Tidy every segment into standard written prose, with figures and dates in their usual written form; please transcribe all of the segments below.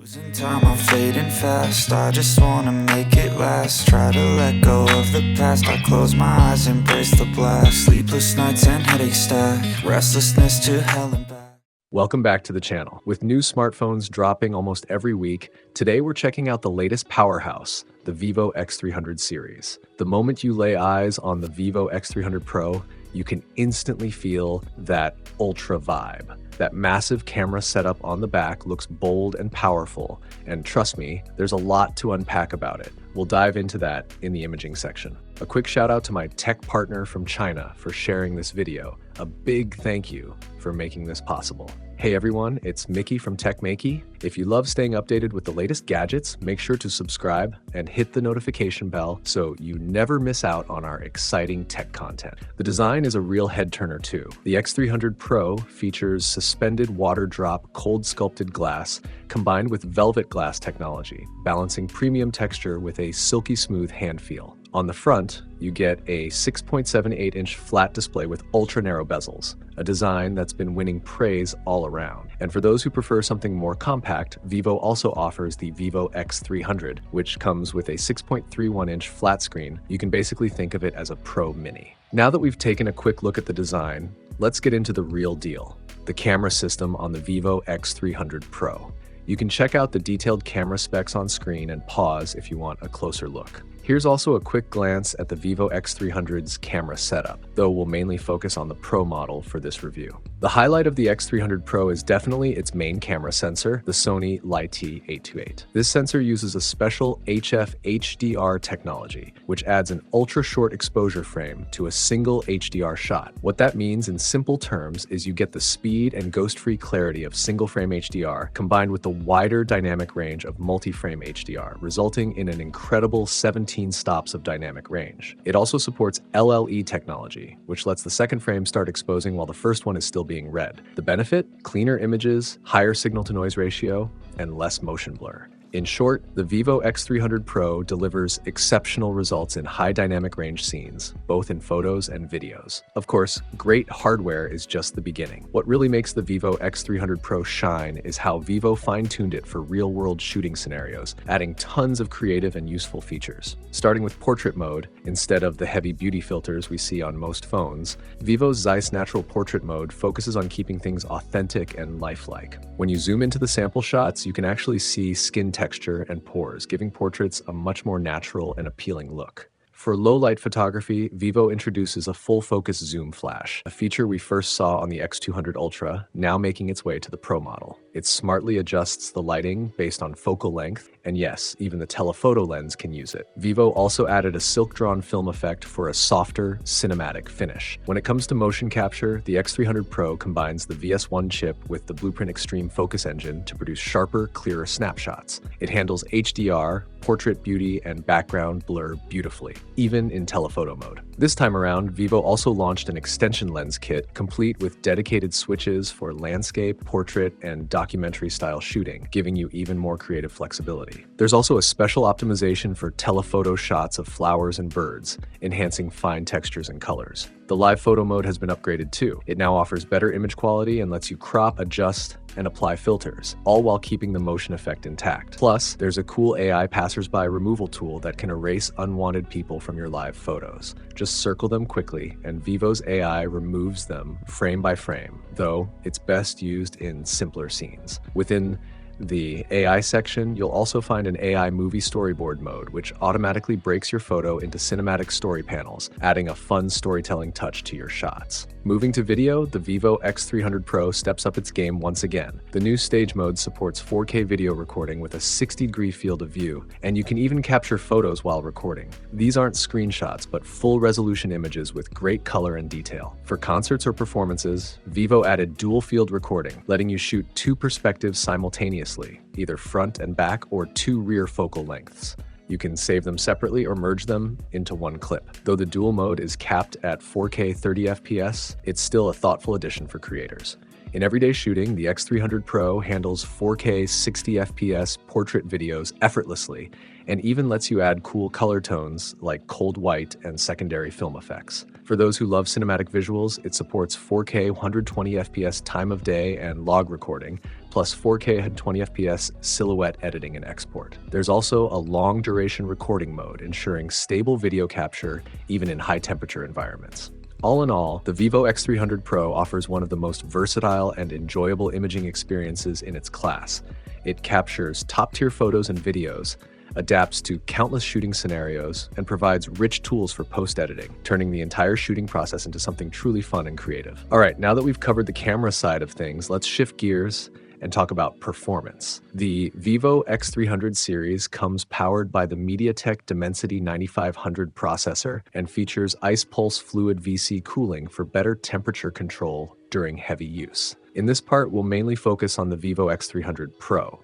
Losing time, I'm fading fast. I just wanna make it last. Try to let go of the past. I close my eyes, embrace the blast. Sleepless nights and headache stack. Restlessness to hell and back. Welcome back to the channel. With new smartphones dropping almost every week, today we're checking out the latest powerhouse, the Vivo X300 series. The moment you lay eyes on the Vivo X300 Pro, you can instantly feel that ultra vibe. That massive camera setup on the back looks bold and powerful, and trust me, there's a lot to unpack about it. We'll dive into that in the imaging section. A quick shout out to my tech partner from China for sharing this video. A big thank you for making this possible. Hey everyone, it's Maiky from techmaiky. If you love staying updated with the latest gadgets, make sure to subscribe and hit the notification bell so you never miss out on our exciting tech content. The design is a real head turner too. The X300 Pro features suspended water drop cold sculpted glass combined with velvet glass technology, balancing premium texture with a silky smooth hand feel. On the front, you get a 6.78-inch flat display with ultra-narrow bezels, a design that's been winning praise all around. And for those who prefer something more compact, Vivo also offers the Vivo X300, which comes with a 6.31-inch flat screen. You can basically think of it as a Pro Mini. Now that we've taken a quick look at the design, let's get into the real deal, the camera system on the Vivo X300 Pro. You can check out the detailed camera specs on screen and pause if you want a closer look. Here's also a quick glance at the Vivo X300's camera setup, though we'll mainly focus on the Pro model for this review. The highlight of the X300 Pro is definitely its main camera sensor, the Sony LYT-828. This sensor uses a special HF HDR technology, which adds an ultra-short exposure frame to a single HDR shot. What that means in simple terms is you get the speed and ghost-free clarity of single-frame HDR combined with the wider dynamic range of multi-frame HDR, resulting in an incredible 17 stops of dynamic range. It also supports LLE technology, which lets the second frame start exposing while the first one is still being read. The benefit? Cleaner images, higher signal-to-noise ratio, and less motion blur. In short, the Vivo X300 Pro delivers exceptional results in high dynamic range scenes, both in photos and videos. Of course, great hardware is just the beginning. What really makes the Vivo X300 Pro shine is how Vivo fine-tuned it for real-world shooting scenarios, adding tons of creative and useful features. Starting with portrait mode, instead of the heavy beauty filters we see on most phones, Vivo's Zeiss Natural Portrait mode focuses on keeping things authentic and lifelike. When you zoom into the sample shots, you can actually see skin texture and pores, giving portraits a much more natural and appealing look. For low-light photography, Vivo introduces a full-focus zoom flash, a feature we first saw on the X200 Ultra, now making its way to the Pro model. It smartly adjusts the lighting based on focal length, and yes, even the telephoto lens can use it. Vivo also added a silk-drawn film effect for a softer, cinematic finish. When it comes to motion capture, the X300 Pro combines the VS1 chip with the Blueprint Extreme focus engine to produce sharper, clearer snapshots. It handles HDR, portrait beauty, and background blur beautifully, even in telephoto mode. This time around, Vivo also launched an extension lens kit, complete with dedicated switches for landscape, portrait, and documentary-style shooting, giving you even more creative flexibility. There's also a special optimization for telephoto shots of flowers and birds, enhancing fine textures and colors. The live photo mode has been upgraded too. It now offers better image quality and lets you crop, adjust, and apply filters, all while keeping the motion effect intact. Plus, there's a cool AI passersby removal tool that can erase unwanted people from your live photos. Just circle them quickly, and Vivo's AI removes them frame by frame, though it's best used in simpler scenes. Within the AI section, you'll also find an AI movie storyboard mode, which automatically breaks your photo into cinematic story panels, adding a fun storytelling touch to your shots. Moving to video, the Vivo X300 Pro steps up its game once again. The new stage mode supports 4K video recording with a 60-degree field of view, and you can even capture photos while recording. These aren't screenshots, but full-resolution images with great color and detail. For concerts or performances, Vivo added dual field recording, letting you shoot two perspectives simultaneously, either front and back or two rear focal lengths. You can save them separately or merge them into one clip. Though the dual mode is capped at 4K 30 FPS, it's still a thoughtful addition for creators. In everyday shooting, the X300 Pro handles 4K 60 FPS portrait videos effortlessly, and even lets you add cool color tones like cold white and secondary film effects. For those who love cinematic visuals, it supports 4K 120 FPS time of day and log recording, plus 4K 120 FPS silhouette editing and export. There's also a long duration recording mode, ensuring stable video capture even in high temperature environments. All in all, the Vivo X300 Pro offers one of the most versatile and enjoyable imaging experiences in its class. It captures top-tier photos and videos, adapts to countless shooting scenarios, and provides rich tools for post-editing, turning the entire shooting process into something truly fun and creative. All right, now that we've covered the camera side of things, let's shift gears and talk about performance. The Vivo X300 series comes powered by the MediaTek Dimensity 9500 processor and features ice pulse fluid VC cooling for better temperature control during heavy use. In this part, we'll mainly focus on the Vivo X300 Pro.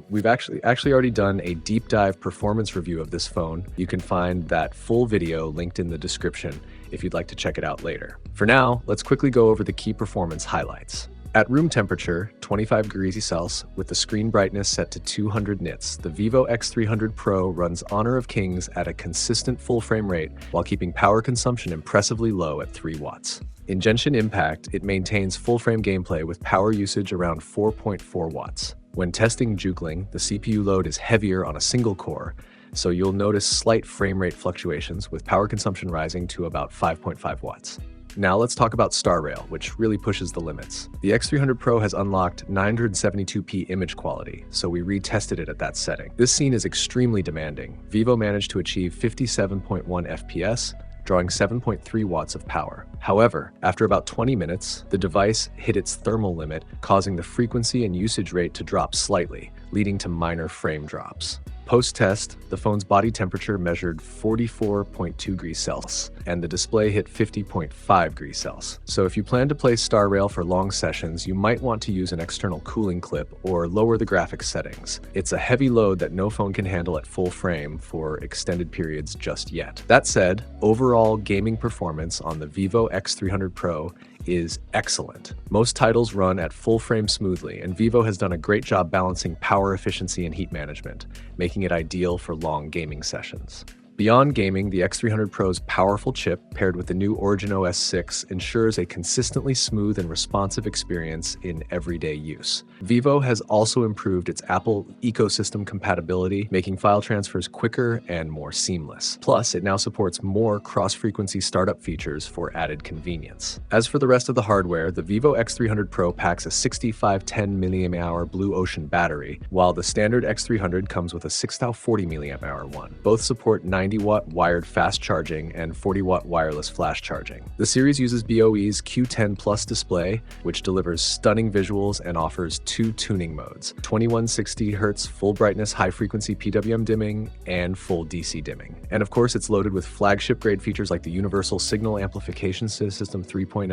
We've actually already done a deep dive performance review of this phone. You can find that full video linked in the description if you'd like to check it out later. For now, let's quickly go over the key performance highlights. At room temperature, 25 degrees Celsius, with the screen brightness set to 200 nits, the Vivo X300 Pro runs Honor of Kings at a consistent full frame rate while keeping power consumption impressively low at 3 watts. In Genshin Impact, it maintains full frame gameplay with power usage around 4.4 watts. When testing Juggling, the CPU load is heavier on a single core, so you'll notice slight frame rate fluctuations with power consumption rising to about 5.5 watts. Now let's talk about StarRail, which really pushes the limits. The X300 Pro has unlocked 972p image quality, so we retested it at that setting. This scene is extremely demanding. Vivo managed to achieve 57.1 FPS, drawing 7.3 watts of power. However, after about 20 minutes, the device hit its thermal limit, causing the frequency and usage rate to drop slightly, leading to minor frame drops. Post-test, the phone's body temperature measured 44.2 degrees Celsius, and the display hit 50.5 degrees Celsius. So if you plan to play StarRail for long sessions, you might want to use an external cooling clip or lower the graphics settings. It's a heavy load that no phone can handle at full frame for extended periods just yet. That said, overall gaming performance on the Vivo X300 Pro is excellent. Most titles run at full frame smoothly, and Vivo has done a great job balancing power efficiency and heat management, making it ideal for long gaming sessions. Beyond gaming, the X300 Pro's powerful chip, paired with the new Origin OS 6, ensures a consistently smooth and responsive experience in everyday use. Vivo has also improved its Apple ecosystem compatibility, making file transfers quicker and more seamless. Plus, it now supports more cross-frequency startup features for added convenience. As for the rest of the hardware, the Vivo X300 Pro packs a 6510 mAh Blue Ocean battery, while the standard X300 comes with a 6040 mAh one. Both support 90-watt wired fast charging and 40-watt wireless flash charging. The series uses BOE's Q10 Plus display, which delivers stunning visuals and offers 2 tuning modes: 2160Hz full brightness high frequency PWM dimming and full DC dimming. And of course, it's loaded with flagship grade features like the Universal Signal Amplification System 3.0,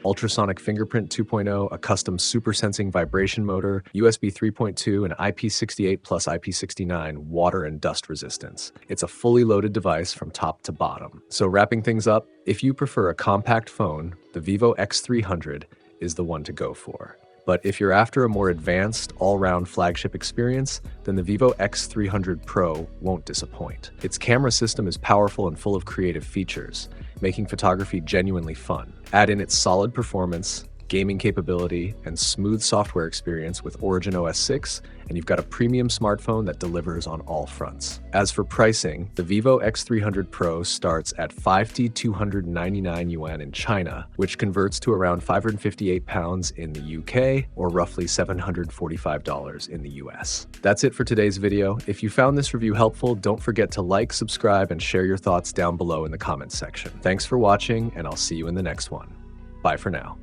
Ultrasonic Fingerprint 2.0, a custom super sensing vibration motor, USB 3.2, and IP68 plus IP69 water and dust resistance. It's a fully loaded device from top to bottom. So wrapping things up, if you prefer a compact phone, the Vivo X300 is the one to go for. But if you're after a more advanced, all-round flagship experience, then the Vivo X300 Pro won't disappoint. Its camera system is powerful and full of creative features, making photography genuinely fun. Add in its solid performance, gaming capability, and smooth software experience with Origin OS 6, and you've got a premium smartphone that delivers on all fronts. As for pricing, the Vivo X300 Pro starts at 5,299 yuan in China, which converts to around £558 in the UK, or roughly $745 in the US. That's it for today's video. If you found this review helpful, don't forget to like, subscribe, and share your thoughts down below in the comments section. Thanks for watching, and I'll see you in the next one. Bye for now.